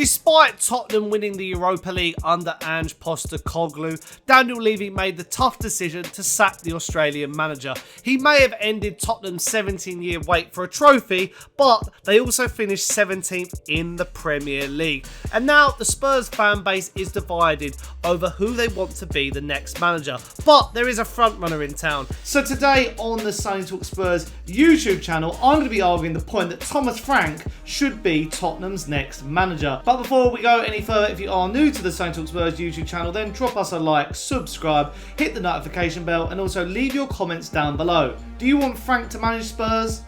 Despite Tottenham winning the Europa League under Ange Postecoglou, Daniel Levy made the tough decision to sack the Australian manager. He may have ended Tottenham's 17-year wait for a trophy, but they also finished 17th in the Premier League. And now the Spurs fan base is divided over who they want to be the next manager. But there is a frontrunner in town. So today on the Sonny Talk Spurs YouTube channel, I'm going to be arguing the point that Thomas Frank should be Tottenham's next manager. But before we go any further, if you are new to the Sonny Talk Spurs YouTube channel, then drop us a like, subscribe, hit the notification bell, and also leave your comments down below. Do you want Frank to manage Spurs?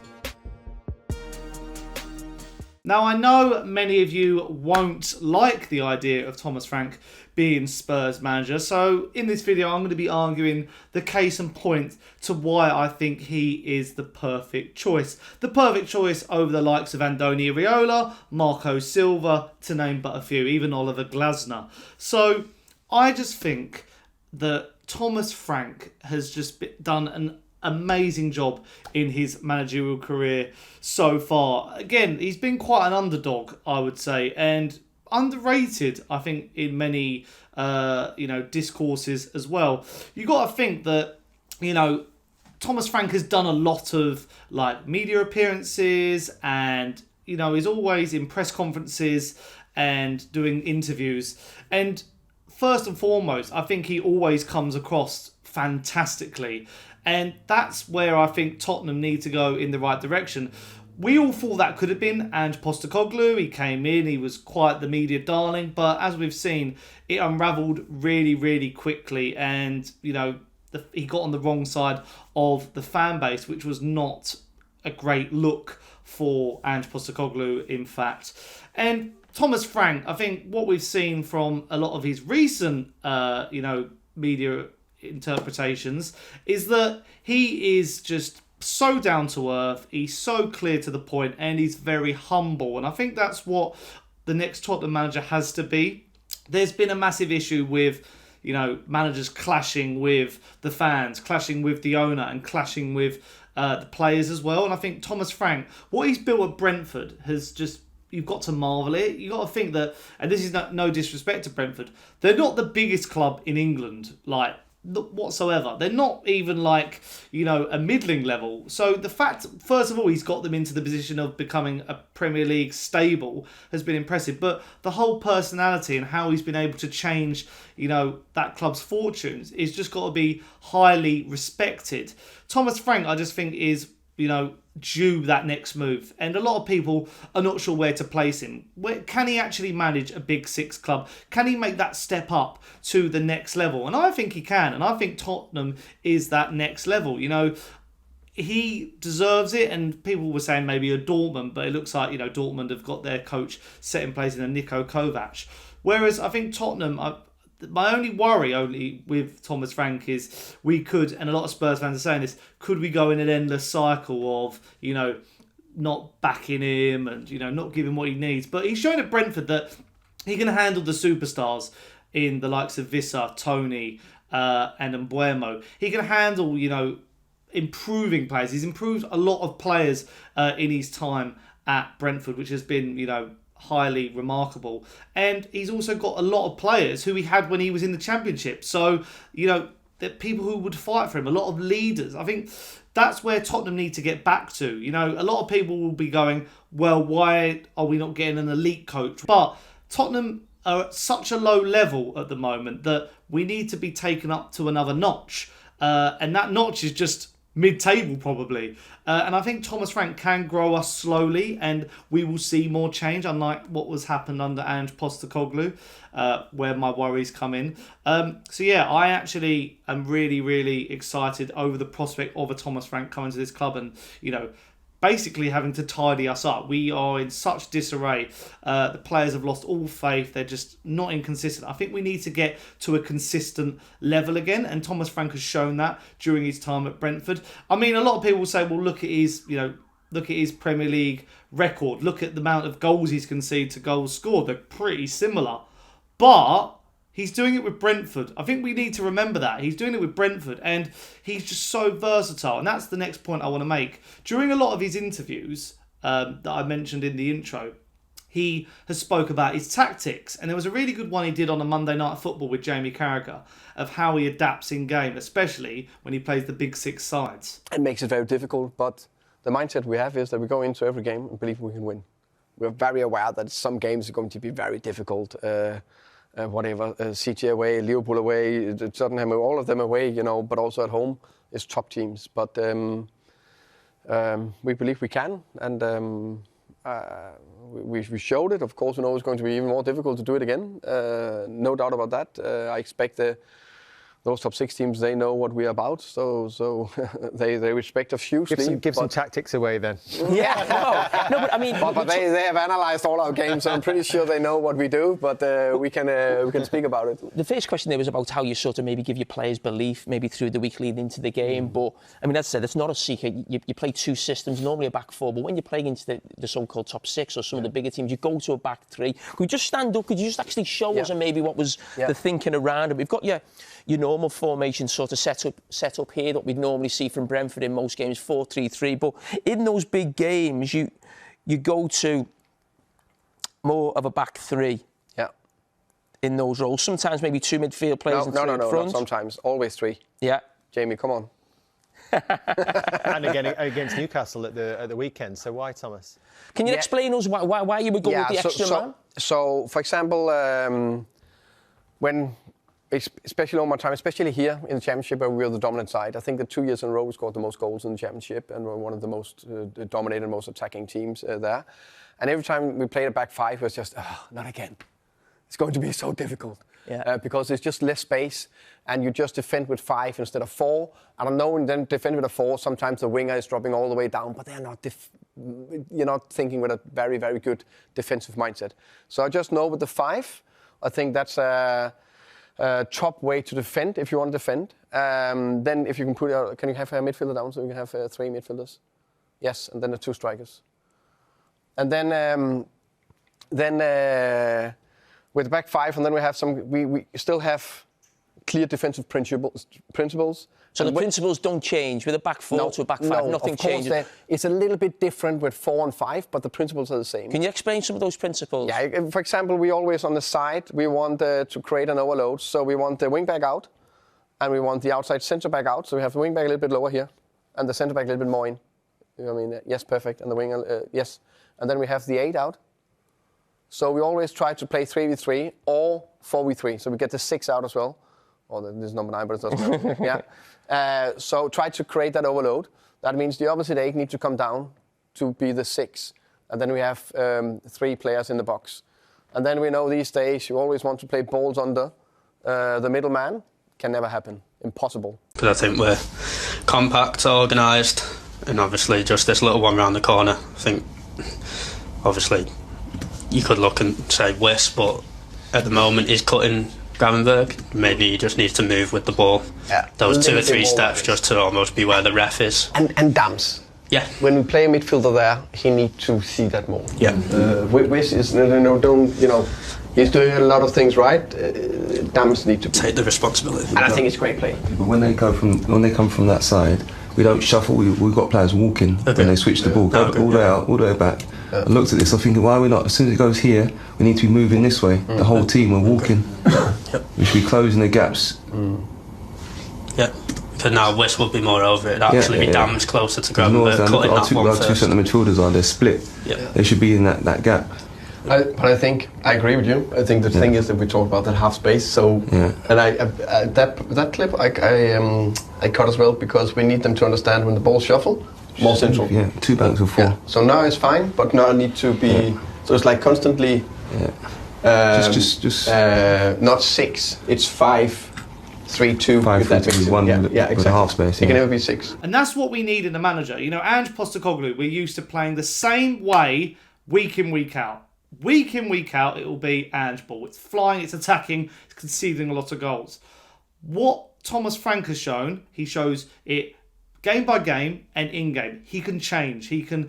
Now, I know many of you won't like the idea of Thomas Frank being Spurs manager, so in this video I'm going to be arguing the case and point to why I think he is the perfect choice. The perfect choice over the likes of Andoni, Iraola, Marco Silva, to name but a few, even Oliver Glasner. So I just think that Thomas Frank has just done an amazing job in his managerial career so far. Again, he's been quite an underdog, I would say, and underrated, I think, in many discourses as well. You got to think that, Thomas Frank has done a lot of media appearances, and is always in press conferences and doing interviews. And first and foremost, I think he always comes across fantastically. And that's where I think Tottenham need to go in the right direction. We all thought that could have been Ange Postecoglou. He came in, he was quite the media darling. But as we've seen, it unravelled really, really quickly. And, he got on the wrong side of the fan base, which was not a great look for Ange Postecoglou, in fact. And Thomas Frank, I think what we've seen from a lot of his recent, media interpretations is that he is just so down to earth, he's so clear to the point, and he's very humble. And I think that's what the next Tottenham manager has to be. There's been a massive issue with, managers clashing with the fans, clashing with the owner, and clashing with the players as well. And I think Thomas Frank, what he's built at Brentford has just, you've got to marvel at it. You've got to think that, and this is no disrespect to Brentford, they're not the biggest club in England, whatsoever. They're not even a middling level. So the fact, first of all, he's got them into the position of becoming a Premier League stable has been impressive. But the whole personality and how he's been able to change, that club's fortunes is just got to be highly respected. Thomas Frank, I just think, is, due that next move. And a lot of people are not sure where to place him. Can he actually manage a big six club? Can he make that step up to the next level? And I think he can. And I think Tottenham is that next level. He deserves it. And people were saying maybe a Dortmund, but it looks like, Dortmund have got their coach set in place in a Niko Kovac. Whereas I think Tottenham, my only worry with Thomas Frank is we could, and a lot of Spurs fans are saying this, could we go in an endless cycle of, not backing him and, not giving what he needs. But he's shown at Brentford that he can handle the superstars in the likes of Vissa, Tony and Mbuemo. He can handle, improving players. He's improved a lot of players in his time at Brentford, which has been, highly remarkable. And he's also got a lot of players who he had when he was in the Championship. So, the people who would fight for him, a lot of leaders. I think that's where Tottenham need to get back to. A lot of people will be going, well, why are we not getting an elite coach? But Tottenham are at such a low level at the moment that we need to be taken up to another notch. And that notch is just mid-table probably. And I think Thomas Frank can grow us slowly and we will see more change, unlike what was happened under Ange Postecoglou, where my worries come in. I actually am really, really excited over the prospect of a Thomas Frank coming to this club and, basically having to tidy us up. We are in such disarray. The players have lost all faith. They're just not inconsistent. I think we need to get to a consistent level again, and Thomas Frank has shown that during his time at Brentford. I mean, a lot of people will say, well, look at his Premier League record. Look at the amount of goals he's conceded to goals scored. They're pretty similar. But he's doing it with Brentford. I think we need to remember that. He's doing it with Brentford and he's just so versatile. And that's the next point I want to make. During a lot of his interviews that I mentioned in the intro, he has spoke about his tactics. And there was a really good one he did on a Monday Night Football with Jamie Carragher of how he adapts in game, especially when he plays the big six sides. It makes it very difficult, but the mindset we have is that we go into every game and believe we can win. We're very aware that some games are going to be very difficult. CJ away, Liverpool away, Tottenham, all of them away, but also at home is top teams. But we believe we can, and we showed it. Of course, we know it's going to be even more difficult to do it again. No doubt about that. I expect those top 6 teams, they know what we're about, so they respect us hugely. Give some tactics away then. Yeah, no, but I mean, but they have analysed all our games, so I'm pretty sure they know what we do. But we can speak about it. The first question there was about how you sort of maybe give your players belief, maybe through the week leading into the game. But I mean, as I said, it's not a secret. You play 2 systems, normally a back 4, but when you're playing into the so-called top 6 or some of the bigger teams, you go to a back 3. Could you just stand up? Could you just actually show us and maybe what was the thinking around it? We've got your normal formation sort of set up here that we'd normally see from Brentford in most games, 4-3-3. But in those big games, you go to more of a back 3. Yeah. In those roles, sometimes maybe 2 midfield players and 3 in front. No, sometimes always 3. Yeah. Jamie, come on. And again against Newcastle at the weekend. So why, Thomas? Can you explain us why you would go with the extra man? So, for example, when. Especially all my time, especially here in the Championship where we were the dominant side. I think that 2 years in a row we scored the most goals in the Championship and were one of the most dominated, most attacking teams there. And every time we played a back 5, it was just, not again. It's going to be so difficult. Because there's just less space and you just defend with 5 instead of 4. And I know and then defend with a 4, sometimes the winger is dropping all the way down, but they're not you're not thinking with a very, very good defensive mindset. So I just know with the 5, I think that's top way to defend if you want to defend. Then if you can put out, can you have a midfielder down so you can have 3 midfielders? Yes, and then the 2 strikers. And then with the back 5, and then we have we still have clear defensive principles. So the principles don't change with a back 4 to a back 5. Nothing changes. It's a little bit different with 4 and 5, but the principles are the same. Can you explain some of those principles? Yeah. For example, we always on the side we want to create an overload. So we want the wing back out, and we want the outside centre back out. So we have the wing back a little bit lower here, and the centre back a little bit more in. Yes, perfect. And the winger, yes. And then we have the 8 out. So we always try to play 3v3 or 4v3. So we get the 6 out as well. Or this is number 9, but it doesn't matter. So try to create that overload. That means the opposite 8 need to come down to be the 6. And then we have 3 players in the box. And then we know these days you always want to play balls under the middleman. Can never happen. Impossible. Because I think we're compact, organised, and obviously just this little one round the corner. I think, obviously, you could look and say West, but at the moment he's cutting Gravenberg. Maybe he just needs to move with the ball. Yeah. Those 2 or 3 steps just to almost be where the ref is. And Dams. Yeah. When we play a midfielder there, he needs to see that more. Yeah. Wish is he's doing a lot of things right. Dams need to take the responsibility. And I think it's great play. But when they come from that side, we don't shuffle. We've got players walking when they switch the ball, go all the way out, all the way back. I looked at this. I'm thinking, why are we not? As soon as it goes here, we need to be moving this way. The whole team are walking. We should be closing the gaps. Yeah. Because now West would be more over it. Actually, be Dams closer to Gravenberg, cutting that one first. Our 2 centre midfielders are. They're split. They should be in that gap. But I think I agree with you. I think the thing is that we talk about that half space. So and that clip I cut as well because we need them to understand when the ball's shuffle, more central. Yeah, 2 backs or 4. Yeah. So now it's fine, but now I need to be. So it's like constantly. Just not 6. It's 5. 3-2. 5-3-1 with a half space. It can never be 6. And that's what we need in a manager. Ange Postecoglou, we're used to playing the same way week in, week out. Week in, week out, it will be Ange ball. It's flying, it's attacking, it's conceding a lot of goals. What Thomas Frank has shown, he shows it game by game and in game. He can change. He can,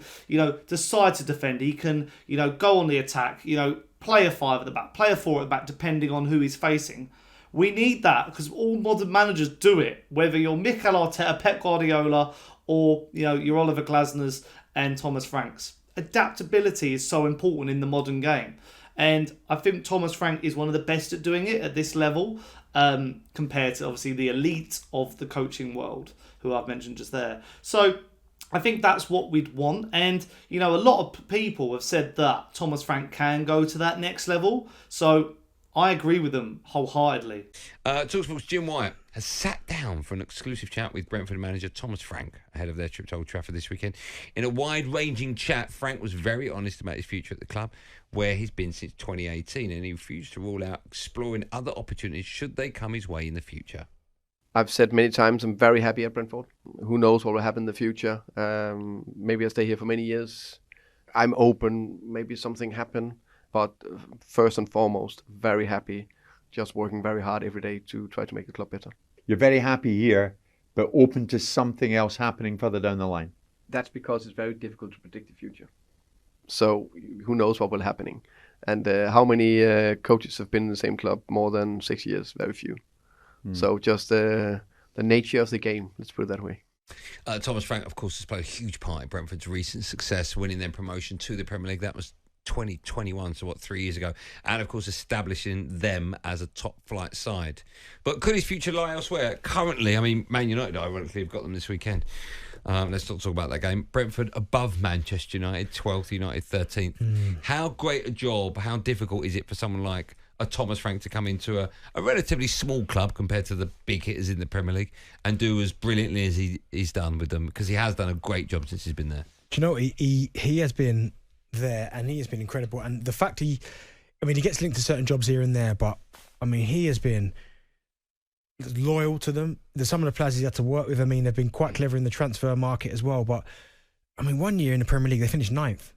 decide to defend. He can, go on the attack. Play a 5 at the back, play a 4 at the back, depending on who he's facing. We need that because all modern managers do it. Whether you're Mikel Arteta, Pep Guardiola, or your Oliver Glasners and Thomas Franks. adaptability is so important in the modern game. And I think Thomas Frank is one of the best at doing it at this level, compared to obviously the elite of the coaching world, who I've mentioned just there. So I think that's what we'd want. And, you know, a lot of people have said that Thomas Frank can go to that next level. So I agree with them wholeheartedly. talkSPORT's Jim Wyatt has sat down for an exclusive chat with Brentford manager Thomas Frank ahead of their trip to Old Trafford this weekend. In a wide-ranging chat, Frank was very honest about his future at the club, where he's been since 2018, and he refused to rule out exploring other opportunities should they come his way in the future. I've said many times I'm very happy at Brentford. Who knows what will happen in the future? Maybe I'll stay here for many years. I'm open. Maybe something happen. But first and foremost, very happy. Just working very hard every day to try to make the club better. You're very happy here, but open to something else happening further down the line. That's because it's very difficult to predict the future. So who knows what will happening? And how many coaches have been in the same club more than 6 years? Very few. So just the nature of the game, let's put it that way. Thomas Frank, of course, has played a huge part in Brentford's recent success, winning their promotion to the Premier League. That was 2021, so 3 years ago, and of course establishing them as a top flight side. But could his future lie elsewhere? Currently, I mean, Man United ironically have got them this weekend. Let's not talk about that game. Brentford above Manchester United, 12th, United 13th. How great a job, how difficult is it for someone like a Thomas Frank to come into a relatively small club compared to the big hitters in the Premier League and do as brilliantly as he's done with them? Because he has done a great job since he's been there. Do you know, he has been there and he has been incredible. And the fact he gets linked to certain jobs here and there, but I mean, he has been loyal to them. There's some of the players he's had to work with. I mean, they've been quite clever in the transfer market as well. But I mean, 1 year in the Premier League, they finished 9th.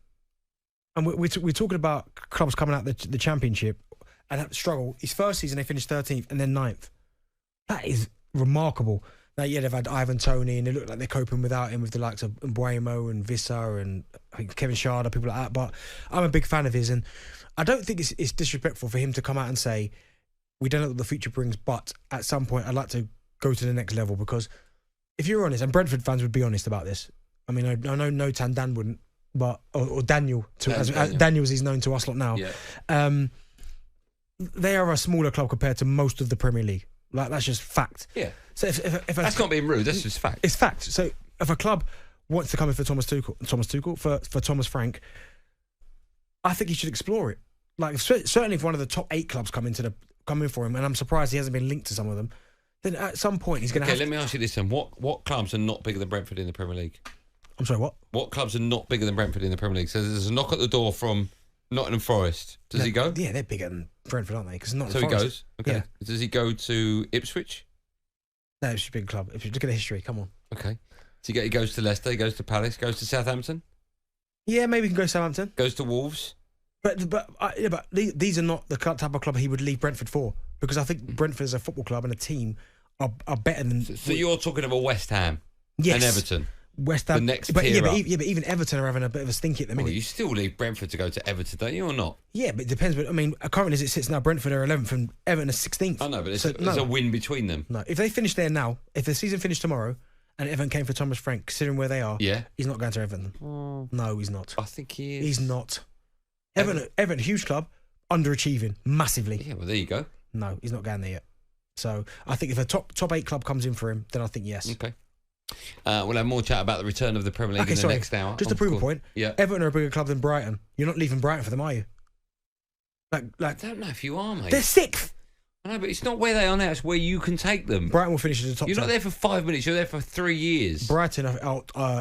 And we're talking about clubs coming out the Championship and have to struggle. His first season, they finished 13th and then 9th. That is remarkable. Now, yeah, they've had Ivan Toney and they look like they're coping without him with the likes of Mbuemo and Vissa and I think Kevin Schade, people like that. But I'm a big fan of his, and I don't think it's disrespectful for him to come out and say, we don't know what the future brings, but at some point I'd like to go to the next level. Because if you're honest, and Brentford fans would be honest about this, I mean, I know Notan Dan wouldn't, but or Daniel, Daniel as he's known to us lot now. Yeah. They are a smaller club compared to most of the Premier League. Like, that's just fact. Yeah. So if that's not being rude. That's just fact. It's fact. So if a club wants to come in for Thomas Tuchel for Thomas Frank, I think he should explore it. Like, certainly if one of the top 8 clubs come in for him, and I'm surprised he hasn't been linked to some of them, then at some point he's going to have. Okay, let me ask you this then: what clubs are not bigger than Brentford in the Premier League? I'm sorry, what? What clubs are not bigger than Brentford in the Premier League? So there's a knock at the door from Nottingham Forest. Does he go? Yeah, they're bigger than Brentford, aren't they? Because Nottingham So Forest. he goes. Okay. Yeah. Does he go to Ipswich? No, it's a big club. If you look at the history, come on. Okay. So he goes to Leicester, he goes to Palace, goes to Southampton? Yeah, maybe he can go to Southampton. Goes to Wolves? But these are not the type of club he would leave Brentford for. Because I think Brentford as a football club and a team are better than... So you're talking of a West Ham and Everton? West Ham. The next but tier up. But even Everton are having a bit of a stinky at the minute. Well, you still leave Brentford to go to Everton, don't you, or not? Yeah, but it depends. But I mean, currently as it sits now, Brentford are 11th and Everton are 16th. I know, but there's a win between them. No, if they finish there now, if the season finished tomorrow and Everton came for Thomas Frank, considering where they are, he's not going to Everton. No, he's not. I think he is. He's not. Everton, huge club, underachieving massively. Yeah, well, there you go. No, he's not going there yet. So I think if a top 8 club comes in for him, then I think yes. Okay. We'll have more chat about the return of the Premier League in the next hour. Just to prove a point, Everton are a bigger club than Brighton. You're not leaving Brighton for them, are you? Like I don't know if you are, mate. They're 6th. I know, but it's not where they are now. It's where you can take them. Brighton will finish in the top 10. You're not there for 5 minutes. You're there for 3 years. Brighton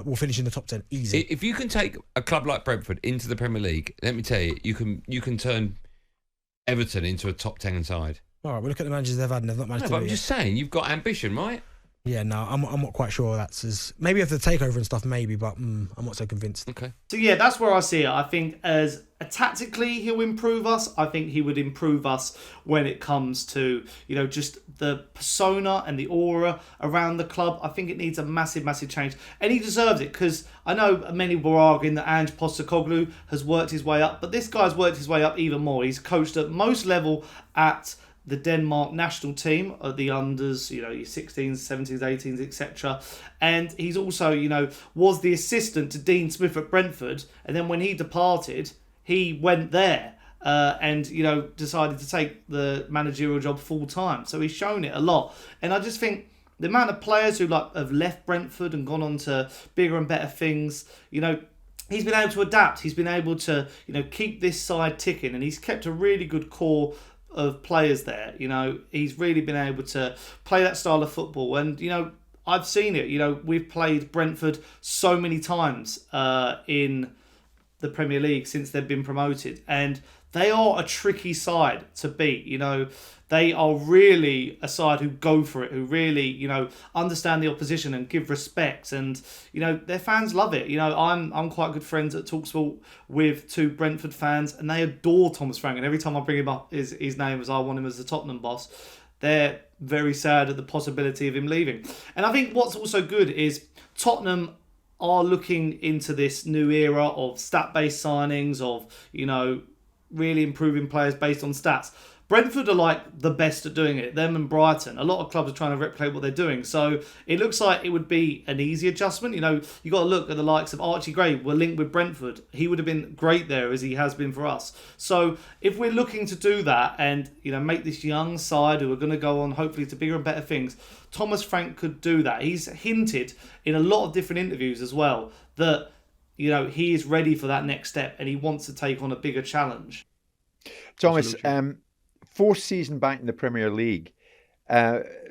will finish in the top 10 easy. If you can take a club like Brentford into the Premier League, let me tell you, you can turn Everton into a top 10 side. All right, we'll look at the managers they've had and they've not managed to do it. I'm just saying, you've got ambition, right? Yeah, no, I'm not quite sure that's as... Maybe after the takeover and stuff, maybe, but I'm not so convinced. Okay. So yeah, that's where I see it. I think as tactically he'll improve us. I think he would improve us when it comes to, just the persona and the aura around the club. I think it needs a massive, massive change. And he deserves it, because I know many were arguing that Ange Postecoglou has worked his way up, but this guy's worked his way up even more. He's coached at most level at the Denmark national team, the unders, your 16s, 17s, 18s, etc. And he's also, was the assistant to Dean Smith at Brentford. And then when he departed, he went there and, decided to take the managerial job full time. So he's shown it a lot. And I just think the amount of players who have left Brentford and gone on to bigger and better things, he's been able to adapt. He's been able to, keep this side ticking, and he's kept a really good core of players there. He's really been able to play that style of football, and I've seen it. We've played Brentford so many times in the Premier League since they've been promoted, and they are a tricky side to beat. They are really a side who go for it, who really, understand the opposition and give respect. And, their fans love it. I'm quite good friends at talkSPORT with 2 Brentford fans, and they adore Thomas Frank. And every time I bring him up his name, as I want him as the Tottenham boss, they're very sad at the possibility of him leaving. And I think what's also good is Tottenham are looking into this new era of stat-based signings, of, really improving players based on stats. Brentford are the best at doing it. Them and Brighton. A lot of clubs are trying to replicate what they're doing. So it looks like it would be an easy adjustment. You got to look at the likes of Archie Gray. We're linked with Brentford. He would have been great there as he has been for us. So if we're looking to do that and, make this young side who are going to go on hopefully to bigger and better things, Thomas Frank could do that. He's hinted in a lot of different interviews as well that, he is ready for that next step and he wants to take on a bigger challenge. Thomas, 4th season back in the Premier League.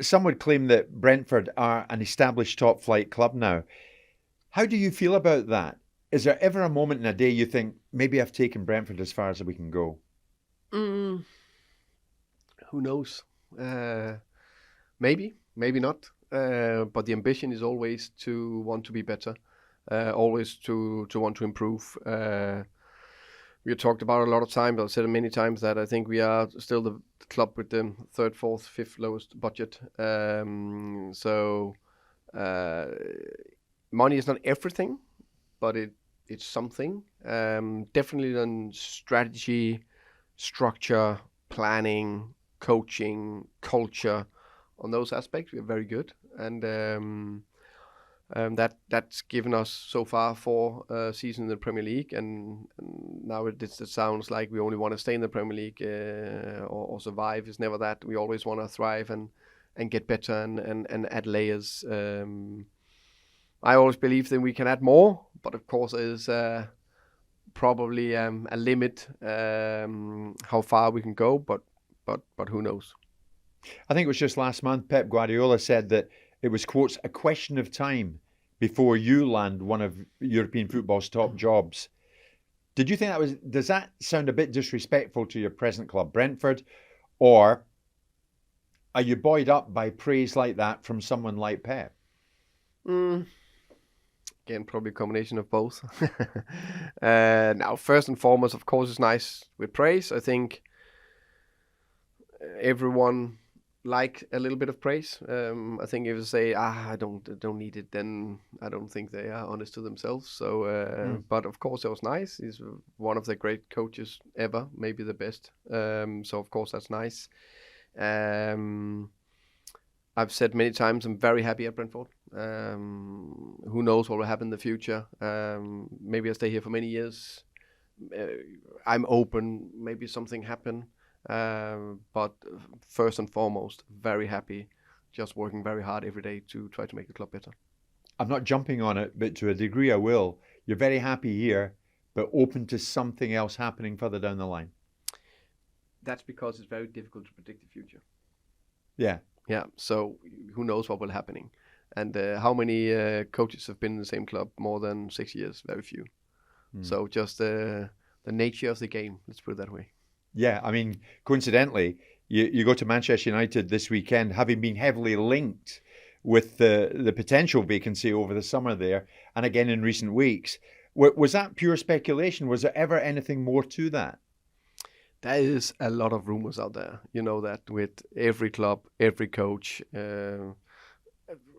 Some would claim that Brentford are an established top flight club now. How do you feel about that? Is there ever a moment in a day you think, maybe I've taken Brentford as far as we can go? Who knows? Maybe not. But the ambition is always to want to be better, always to want to improve. We have talked about it a lot of times. I've said it many times that I think we are still the club with the 3rd, 4th, 5th lowest budget. So money is not everything, but it's something. Definitely on strategy, structure, planning, coaching, culture. On those aspects, we are very good. And that's given us so far 4 seasons in the Premier League, and now it sounds like we only want to stay in the Premier League or survive. It's never that. We always want to thrive and get better and add layers. I always believe that we can add more, but of course there's probably a limit how far we can go. But who knows? I think it was just last month Pep Guardiola said that it was, quotes, a question of time before you land one of European football's top jobs. Did you think does that sound a bit disrespectful to your present club, Brentford? Or are you buoyed up by praise like that from someone like Pep? Again, probably a combination of both. Now, first and foremost, of course, it's nice with praise. I think everyone like a little bit of praise. I think if you say, I don't need it, then I don't think they are honest to themselves. So, but of course it was nice. He's one of the great coaches ever, maybe the best. So of course that's nice. I've said many times I'm very happy at Brentford. Who knows what will happen in the future? Maybe I stay here for many years. I'm open. Maybe something happen. But first and foremost, very happy, just working very hard every day to try to make the club better. I'm not jumping on it, but to a degree I will. You're very happy here, but open to something else happening further down the line. That's because it's very difficult to predict the future. Yeah. Yeah, so who knows what will happening. And how many coaches have been in the same club more than 6 years? Very few. So just the nature of the game, let's put it that way. Yeah, I mean, coincidentally, you go to Manchester United this weekend, having been heavily linked with the potential vacancy over the summer there, and again in recent weeks. Was that pure speculation? Was there ever anything more to that? There is a lot of rumors out there. You know that with every club, every coach,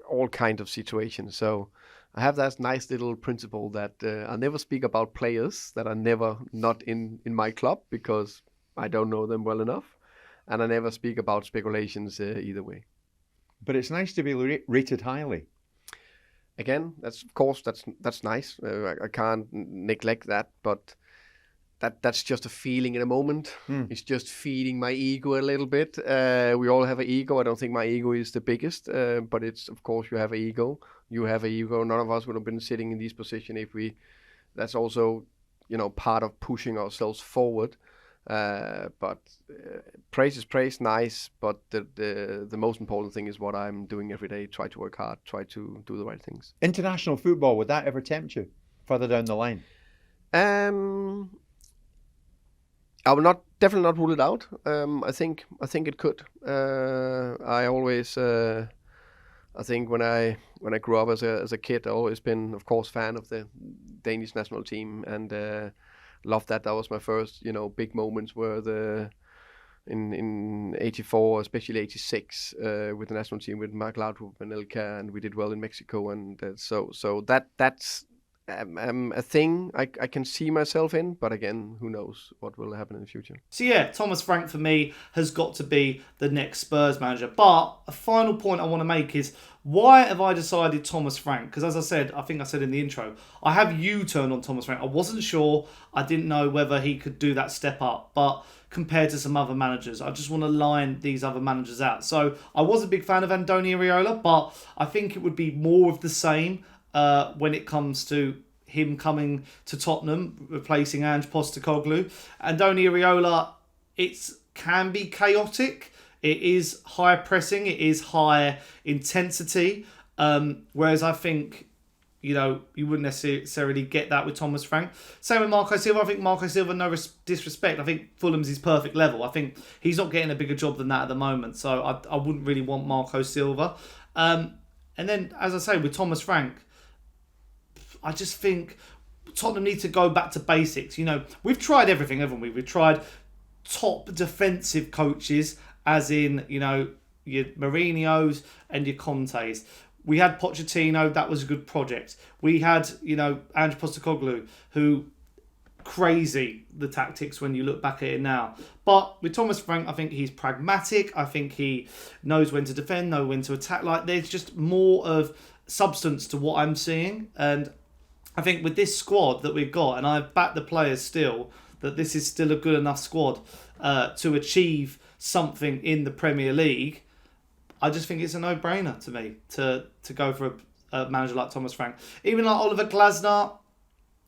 all kinds of situations. So I have that nice little principle that I never speak about players that are never not in my club because I don't know them well enough. and I never speak about speculations either way. But it's nice to be rated highly. Again, that's of course that's nice. I can't neglect that, but that's just a feeling in a moment. It's just feeding my ego a little bit. We all have an ego. I don't think my ego is the biggest, but it's of course you have an ego. You have an ego. None of us would have been sitting in this position if we. That's also, part of pushing ourselves forward. But praise is praise, nice. But the most important thing is what I'm doing every day. Try to work hard. Try to do the right things. International football, would that ever tempt you further down the line? I will definitely not rule it out. I think it could. I always, I think when I grew up as a kid, I always been, of course, fan of the Danish national team and loved that. That was my first, big moments were in '84, especially '86, with the national team with Mark Laudrup and Elka, and we did well in Mexico, and so that's. A thing I can see myself in, but again, who knows what will happen in the future. So yeah, Thomas Frank for me has got to be the next Spurs manager. But a final point I want to make is, why have I decided Thomas Frank? Because as I said, I think I said in the intro, I have U-turned on Thomas Frank. I wasn't sure. I didn't know whether he could do that step up. But compared to some other managers, I just want to line these other managers out. So I was a big fan of Andoni Iraola, but I think it would be more of the same when it comes to him coming to Tottenham, replacing Ange Postecoglou. Andoni Iraola, it can be chaotic. It is high pressing. It is high intensity. Whereas I think, you wouldn't necessarily get that with Thomas Frank. Same with Marco Silva. I think Marco Silva, no disrespect, I think Fulham's his perfect level. I think he's not getting a bigger job than that at the moment. So I wouldn't really want Marco Silva. And then, as I say, with Thomas Frank, I just think Tottenham need to go back to basics. We've tried everything, haven't we? We've tried top defensive coaches, as in, your Mourinho's and your Conte's. We had Pochettino, that was a good project. We had, Ange Postecoglou, who crazy the tactics when you look back at it now. But with Thomas Frank, I think he's pragmatic. I think he knows when to defend, knows when to attack. Like, there's just more of substance to what I'm seeing. And I think with this squad that we've got, and I back the players still, that this is still a good enough squad to achieve something in the Premier League. I just think it's a no-brainer to me to go for a manager like Thomas Frank. Even like Oliver Glasner,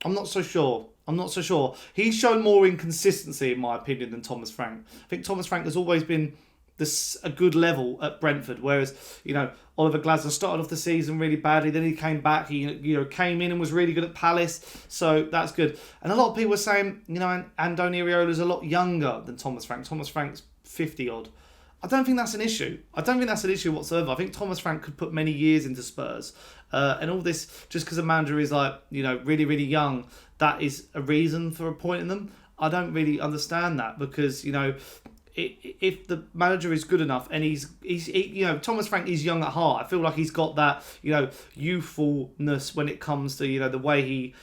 I'm not so sure. He's shown more inconsistency, in my opinion, than Thomas Frank. I think Thomas Frank has always been a good level at Brentford, whereas Oliver Glasner started off the season really badly, then he came back, he came in and was really good at Palace, so that's good. And a lot of people are saying Andoni Iraola is a lot younger than Thomas Frank. Thomas Frank's 50 odd. I don't think that's an issue. Whatsoever. I think Thomas Frank could put many years into Spurs, and all this just because a manager is really, really young, that is a reason for appointing them. I don't really understand that, because if the manager is good enough, and he's Thomas Frank is young at heart. I feel like he's got that youthfulness when it comes to the way he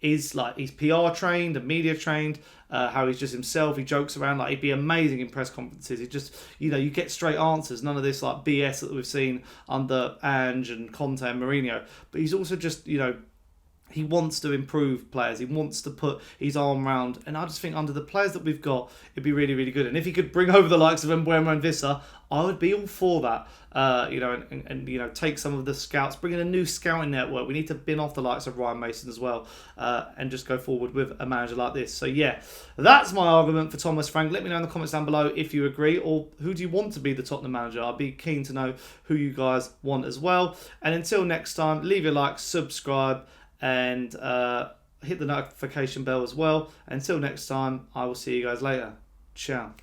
is, like he's PR trained and media trained. How he's just himself. He jokes around, like he'd be amazing in press conferences. He just you get straight answers. None of this like BS that we've seen under Ange and Conte and Mourinho. But he's also just he wants to improve players. He wants to put his arm around. And I just think under the players that we've got, it'd be really, really good. And if he could bring over the likes of Mbeumo and Vissa, I would be all for that. And take some of the scouts, bring in a new scouting network. We need to bin off the likes of Ryan Mason as well, and just go forward with a manager like this. So yeah, that's my argument for Thomas Frank. Let me know in the comments down below if you agree, or who do you want to be the Tottenham manager. I'd be keen to know who you guys want as well. And until next time, leave your like, subscribe, and hit the notification bell as well. Until next time, I will see you guys later. Ciao.